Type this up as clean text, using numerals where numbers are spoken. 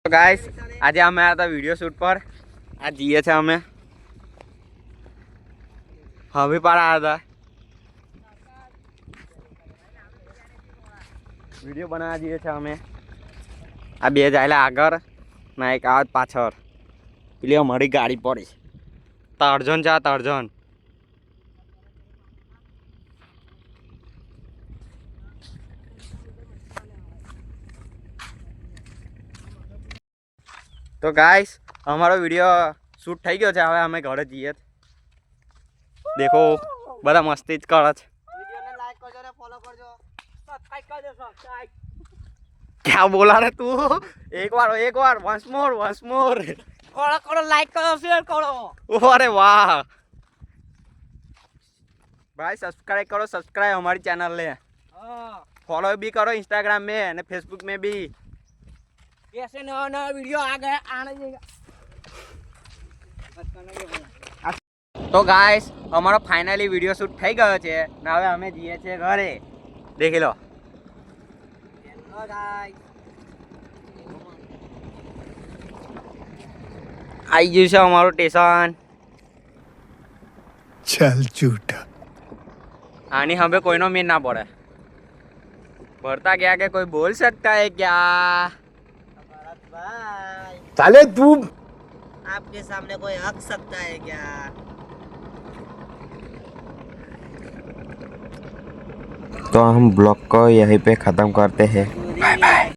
Guys આજે અમે આયા હતા વિડિયો શૂટ પર આ જઈએ છે અમે હવે પર આયા હતા વિડિયો બનાવવા જઈએ છે અમે આ બે જાયલા આગળ ના એક આવત પાછળ પેલી અમારી ગાડી પડી તરજન જા તરજન तो गाइस हमारा वीडियो शूट થઈ ગયો છે હવે અમે ઘરે જઈએ देखो बड़ा मस्ती ज કરે છે वीडियो ने लाइक करजो ने फॉलो करजो सब्सक्राइब कर दो सब्सक्राइब क्या बोला रे तू एक बार वंस मोर करो लाइक करो शेयर करो अरे वाह भाई सब्सक्राइब हमारी चैनल ले फॉलो भी करो इंस्टाग्राम में और फेसबुक में भी कैसे नया वीडियो आ गया आने देगा तो गाइस हमारा फाइनली वीडियो शूट થઈ ગયો છે ને હવે અમે જઈએ છીએ ઘરે દેખી લો હેલો ગાઈસ आई गયું છે અમારું સ્ટેશન चल झूठा आनी हमें कोई नो मीन ना पड़े बढ़ता गया के कोई बोल सकता है क्या साले तू आपके सामने कोई हक सकता है क्या तो हम ब्लॉग को यहीं पे ख़त्म करते हैं।